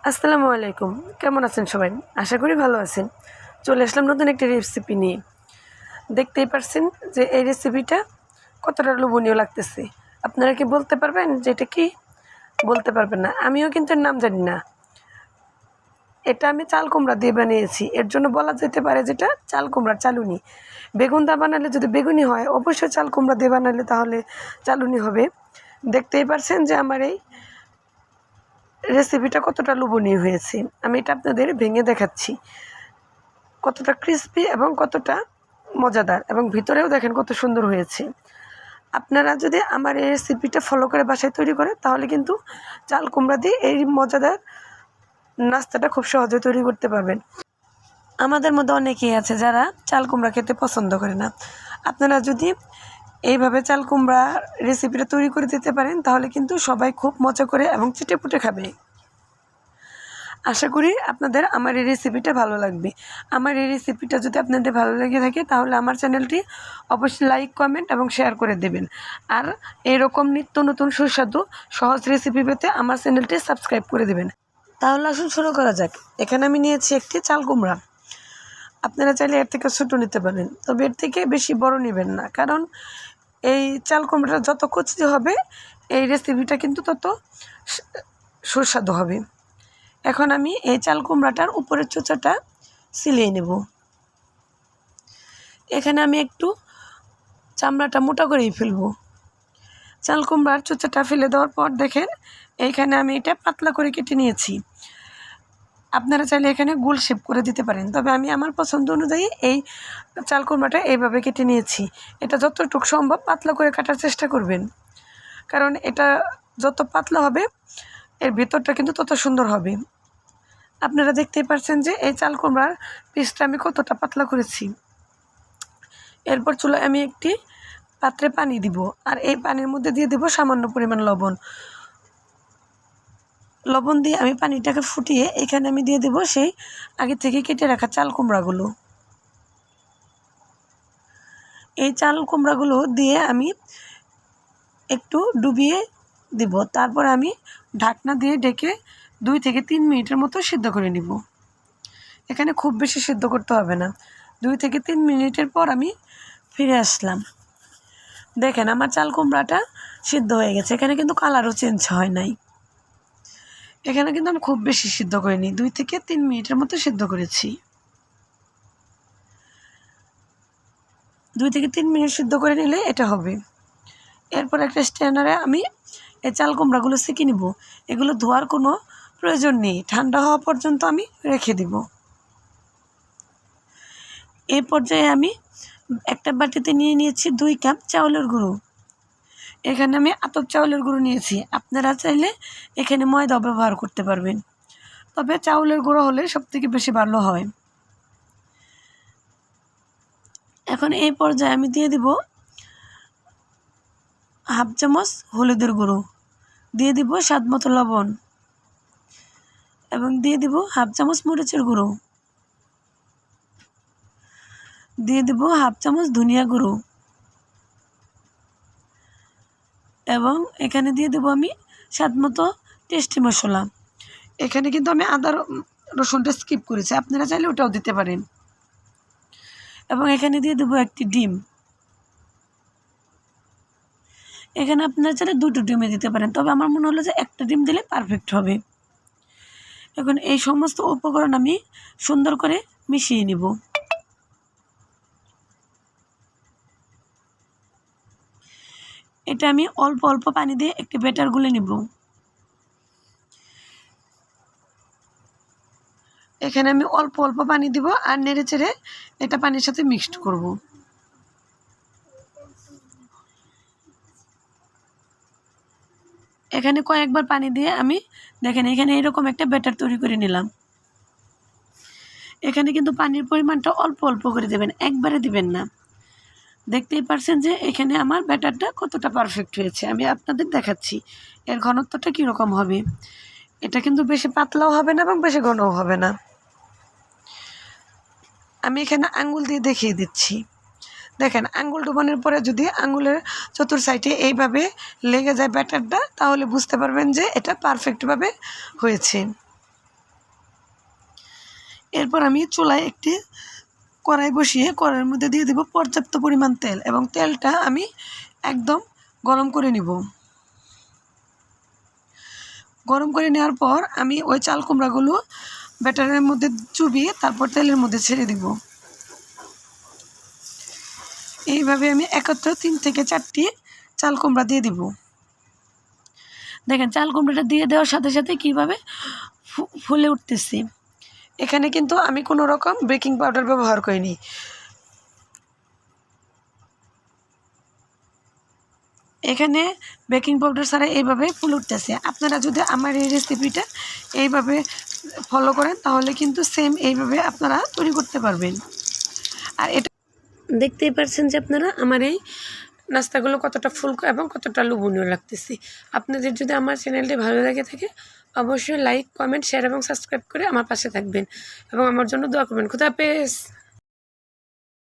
আসসালামু আলাইকুম। কেমন আছেন সবাই? আশা করি ভালো আছেন। চলে আসলাম নতুন একটি রেসিপি নিয়ে। দেখতেই পারছেন যে এই রেসিপিটা কতটা লোভনীয় লাগতেছে। আপনারা কি বলতে পারবেন যে এটা কি? বলতে পারবেন না। আমিও কিন্তু এর নাম জানি না। এটা আমি চাল কুমড়া দিয়ে বানিয়েছি। এর জন্য বলা যেতে পারে যেটা চাল কুমড়ার চালুনি। বেগুন দা বানালে যদি বেগুনি হয়, অবশ্যই চাল কুমড়া দিয়ে বানালে তাহলে চালুনি হবে। দেখতেই পারছেন যে আমার এই রেসিপিটা কতটা লোভনীয় হয়েছে। আমি এটা আপনাদের ভেঙে দেখাচ্ছি। কতটা ক্রিস্পি এবং কতটা মজাদার, এবং ভিতরেও দেখেন কত সুন্দর হয়েছে। আপনারা যদি আমার এই রেসিপিটা ফলো করে বাসায় তৈরি করেন তাহলে কিন্তু চাল কুমড়া দিয়ে এই মজাদার নাস্তাটা খুব সহজে তৈরি করতে পারবেন। আমাদের মধ্যে অনেকেই আছে যারা চাল কুমড়া খেতে পছন্দ করে না। আপনারা যদি এইভাবে চাল কুমড়া রেসিপিটা তৈরি করে দিতে পারেন তাহলে কিন্তু সবাই খুব মজা করে এবং চেটেপুটে খাবে। আশা করি আপনাদের আমার এই রেসিপিটা ভালো লাগবে। আমার এই রেসিপিটা যদি আপনাদের ভালো লেগে থাকে তাহলে আমার চ্যানেলটি অবশ্যই লাইক, কমেন্ট এবং শেয়ার করে দেবেন। আর এরকম নিত্য নতুন সুস্বাদু সহজ রেসিপি পেতে আমার চ্যানেলটি সাবস্ক্রাইব করে দেবেন। তাহলে আসুন শুরু করা যাক। এখানে আমি নিয়েছি একটি চাল কুমড়া। আপনারা চাইলে এর থেকে ছোটো নিতে পারেন, তবে এর থেকে বেশি বড় নেবেন না, কারণ এই চাল কুমড়াটা যত কচি হবে এই রেসিপিটা কিন্তু তত সুস্বাদু হবে। এখন আমি এই চাল কুমড়াটার উপরের চোচাটা ছিলিয়ে নেব। এখানে আমি একটু চামড়াটা মোটা করেই ফেলবো। চাল কুমড়ার চোচাটা ফেলে দেওয়ার পর দেখেন এইখানে আমি এটা পাতলা করে কেটে নিয়েছি। আপনারা চাইলে এখানে গোল শেপ করে দিতে পারেন, তবে আমি আমার পছন্দ অনুযায়ী এই চাল কুমড়াটা এইভাবে কেটে নিয়েছি। এটা যতটুকু সম্ভব পাতলা করে কাটার চেষ্টা করবেন, কারণ এটা যত পাতলা হবে এর ভিতরটা কিন্তু তত সুন্দর হবে। আপনারা দেখতেই পাচ্ছেন যে এই চাল কুমড়ার পিসটা আমি কতটা পাতলা করেছি। এরপর চুলায় আমি একটি পাত্রে পানি দিব, আর এই পানির মধ্যে দিয়ে দেব সামান্য পরিমাণ লবণ দিয়ে আমি পানিটাকে ফুটিয়ে এখানে আমি দিয়ে দেব সেই আগে থেকে কেটে রাখা চাল কুমড়াগুলো। এই চাল কুমড়াগুলো দিয়ে আমি একটু ডুবিয়ে দিব, তারপর আমি ঢাকনা দিয়ে ঢেকে 2 থেকে 3 মিনিটের মতো সিদ্ধ করে নিব। এখানে খুব বেশি সিদ্ধ করতে হবে না। 2 থেকে 3 মিনিটের পর আমি ফিরে আসলাম। দেখেন আমার চাল কুমড়াটা সিদ্ধ হয়ে গেছে। এখানে কিন্তু কালারও চেঞ্জ হয় নাই। এখানে কিন্তু আমি খুব বেশি সিদ্ধ করিনি, 2 থেকে 3 মিনিটের মতো সিদ্ধ করেছি। 2 থেকে 3 মিনিট সিদ্ধ করে নিলে এটা হবে। এরপর একটা স্ট্যান্ডারে আমি এই চাল কুমড়াগুলো ছেঁকে নিব। এগুলো ধোয়ার কোনো প্রয়োজন নেই, ঠান্ডা হওয়া পর্যন্ত আমি রেখে দিব। এই পর্যায়ে আমি একটা বাটিতে নিয়ে নিয়েছি 2 কাপ চাউলের গুঁড়ো। এখানে আমি আতপ চাউলের গুঁড়ো নিয়েছি। আপনারা চাইলে এখানে ময়দা ব্যবহার করতে পারবেন, তবে চাউলের গুঁড়ো হলে সবথেকে বেশি ভালো হয়। এখন এই পর্যায়ে আমি দিয়ে দিব হাফ চামচ হলুদের গুঁড়ো, দিয়ে দিব স্বাদ মতো লবণ, এবং দিয়ে দিব হাফ চামচ মরিচের গুঁড়ো, দিয়ে দিব হাফ চামচ ধনিয়া গুঁড়ো, এবং এখানে দিয়ে দেবো আমি স্বাদ মতো টেস্টি মশলা। এখানে কিন্তু আমি আদা রসুনটা স্কিপ করেছি, আপনারা চাইলে ওটাও দিতে পারেন। এবং এখানে দিয়ে দেবো একটি ডিম। এখানে আপনারা চাইলে 2টো ডিমে দিতে পারেন, তবে আমার মনে হলো যে একটা ডিম দিলে পারফেক্ট হবে। এখন এই সমস্ত উপকরণ আমি সুন্দর করে মিশিয়ে নিব। এটা আমি অল্প অল্প পানি দিয়ে একটি ব্যাটার গুলে নিব। এখানে আমি অল্প অল্প পানি দিব আর নেড়ে চেড়ে এটা পানির সাথে মিক্সড করব। এখানে কয়েকবার পানি দিয়ে আমি দেখেন এখানে এরকম একটা ব্যাটার তৈরি করে নিলাম। এখানে কিন্তু পানির পরিমাণটা অল্প অল্প করে দেবেন, একবারে দিবেন না। দেখতেই পারছেন যে এখানে আমার ব্যাটারটা কতটা পারফেক্ট হয়েছে। আমি আপনাদের দেখাচ্ছি এর ঘনত্বটা কীরকম হবে। এটা কিন্তু বেশি পাতলাও হবে না এবং বেশি ঘনও হবে না। আমি এখানে আঙ্গুল দিয়ে দেখিয়ে দিচ্ছি। দেখেন আঙ্গুল ডুবানোর পরে যদি আঙ্গুলের চতুর সাইডে এইভাবে লেগে যায় ব্যাটারটা, তাহলে বুঝতে পারবেন যে এটা পারফেক্টভাবে হয়েছে। এরপর আমি চুলায় একটি কড়াই বসিয়ে কড়াইয়ের মধ্যে দিয়ে দেব পর্যাপ্ত পরিমাণ তেল, এবং তেলটা আমি একদম গরম করে নিব। গরম করে নেওয়ার পর আমি ওই চাল কুমড়াগুলো ব্যাটারের মধ্যে চুবিয়ে তারপর তেলের মধ্যে ছেড়ে দিব। এইভাবে আমি একত্রে 3 থেকে 4টি চাল কুমড়া দিয়ে দিব। দেখেন চাল কুমড়াটা দিয়ে দেওয়ার সাথে সাথে কীভাবে ফুলে উঠতেছি। এখানে কিন্তু আমি কোনো রকম বেকিং পাউডার ব্যবহার করিনি। এখানে বেকিং পাউডার ছাড়া এইভাবে ফুল উঠতেছে। আপনারা যদি আমার এই রেসিপিটা এইভাবে ফলো করেন তাহলে কিন্তু সেম এইভাবে আপনারা তৈরি করতে পারবেন। আর এটা দেখতেই পারছেন যে আপনারা আমার এই নাস্তাগুলো কতটা ফুলকো এবং কতটা লোভনীয় লাগতেছে। আপনাদের যদি আমার চ্যানেলটি ভালো লাগে থাকে অবশ্যই লাইক, কমেন্ট, শেয়ার এবং সাবস্ক্রাইব করে আমার পাশে থাকবেন এবং আমার জন্য দোয়া করবেন। খোদা হাফেজ।